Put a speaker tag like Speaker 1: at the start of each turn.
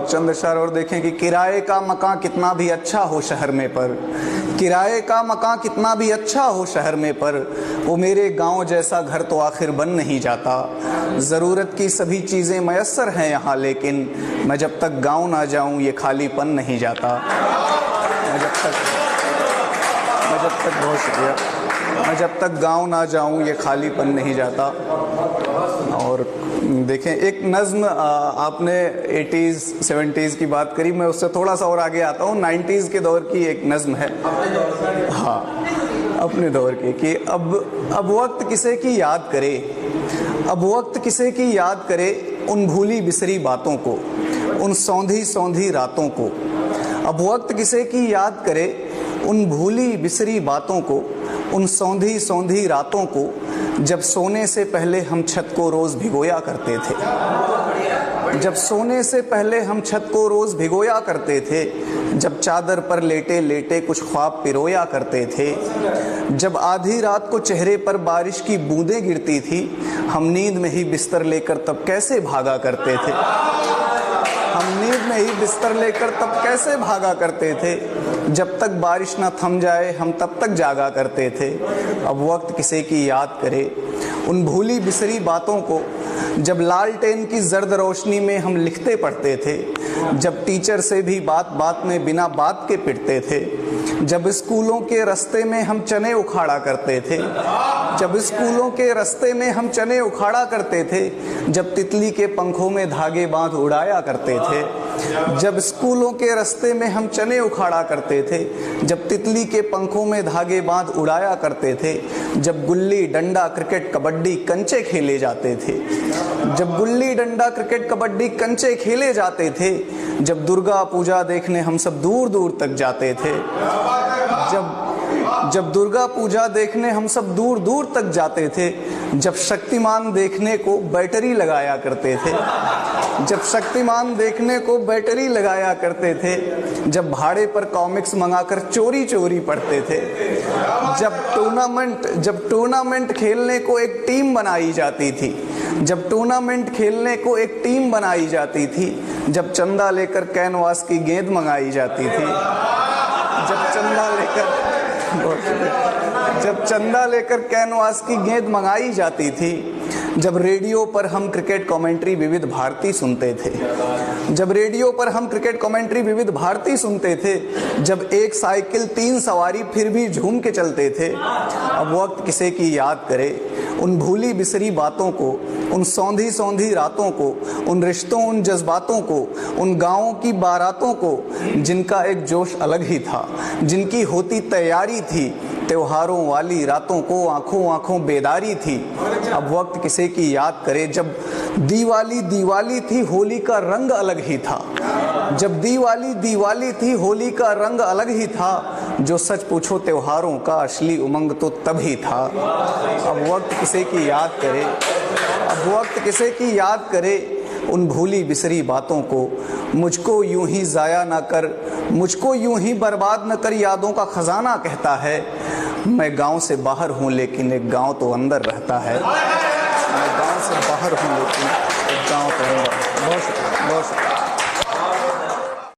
Speaker 1: चंद अशआर और देखें कि किराए का मकान कितना भी अच्छा हो शहर में पर, किराए का मकान कितना भी अच्छा हो शहर में पर, वो मेरे गांव जैसा घर तो आखिर बन नहीं जाता। ज़रूरत की सभी चीज़ें मयस्सर हैं यहाँ, लेकिन मैं जब तक गांव ना जाऊँ ये खालीपन नहीं जाता। बहुत शुक्रिया। मैं जब तक गांव ना जाऊँ ये खालीपन नहीं जाता। और देखें, एक नज़्म आपने 80s 70s की बात करी, मैं उससे थोड़ा सा और आगे आता हूँ। 90s के दौर की एक नज़्म है, हाँ, अपने दौर की, कि अब वक्त किसे की याद करे, अब वक्त किसे की याद करे उन भूली बिसरी बातों को, उन सौंधी सौंधी रातों को। अब वक्त किसे की याद करे उन भूली बिसरी बातों को, उन सौंधी सौंधी रातों को, जब सोने से पहले हम छत को रोज़ भिगोया करते थे, जब सोने से पहले हम छत को रोज़ भिगोया करते थे, जब चादर पर लेटे लेटे कुछ ख्वाब पिरोया करते थे, जब आधी रात को चेहरे पर बारिश की बूंदें गिरती थी, हम नींद में ही बिस्तर लेकर तब कैसे भागा करते थे, हम नींद में ही बिस्तर लेकर तब कैसे भागा करते थे, जब तक बारिश ना थम जाए हम तब तक जागा करते थे। अब वक्त किसे की याद करे उन भूली बिसरी बातों को, जब लालटेन की जर्द रोशनी में हम लिखते पढ़ते थे, जब टीचर से भी बात बात में बिना बात के पिटते थे, जब स्कूलों के रास्ते में हम चने उखाड़ा करते थे, जब स्कूलों के रास्ते में हम चने उखाड़ा करते थे, जब तितली के पंखों में धागे बांध उड़ाया करते थे, जब स्कूलों के रास्ते में हम चने उखाड़ा करते थे, जब तितली के पंखों में धागे बांध उड़ाया करते थे, जब गुल्ली डंडा क्रिकेट कबड्डी कंचे खेले जाते थे, जब गुल्ली डंडा क्रिकेट कबड्डी कंचे खेले जाते थे, जब दुर्गा पूजा देखने हम सब दूर दूर तक जाते थे, जब दुर्गा पूजा देखने हम सब दूर दूर तक जाते थे, जब शक्तिमान देखने को बैटरी लगाया करते थे, जब शक्तिमान देखने को बैटरी लगाया करते थे, जब भाड़े पर कॉमिक्स मंगाकर चोरी चोरी पढ़ते थे, जब टूर्नामेंट खेलने को एक टीम बनाई जाती थी, जब टूर्नामेंट खेलने को एक टीम बनाई जाती थी, जब चंदा लेकर कैनवास की गेंद मंगाई जाती थी, जब चंदा लेकर कैनवास की गेंद मंगाई जाती थी, जब रेडियो पर हम क्रिकेट कमेंट्री विविध भारती सुनते थे, जब रेडियो पर हम क्रिकेट कमेंट्री विविध भारती सुनते थे, जब एक साइकिल 3 सवारी फिर भी झूम के चलते थे। अब वक्त किसे की याद करे उन भूली बिसरी बातों को, उन सौंधी सौंधी रातों को, उन रिश्तों उन जज्बातों को, उन गाँवों की बारातों को, जिनका एक जोश अलग ही था, जिनकी होती तैयारी थी, त्योहारों वाली रातों को आंखों आंखों बेदारी थी। अब वक्त किसे की याद करे जब दिवाली दिवाली थी होली का रंग अलग ही था, जब दिवाली दिवाली थी होली का रंग अलग ही था, जो सच पूछो त्योहारों का असली उमंग तो तभी था। अब वक्त किसे की याद करे, अब वक्त किसे की याद करे उन भूली बिसरी बातों को, मुझको यूं ही ज़ाया ना कर, मुझको यूं ही बर्बाद न कर, यादों का खजाना कहता है। मैं गांव से बाहर हूं लेकिन एक गांव तो अंदर रहता है, मैं गांव से बाहर हूं लेकिन एक गांव तो अंदर। बहुत शुक्रिया, बहुत शुक्रिया।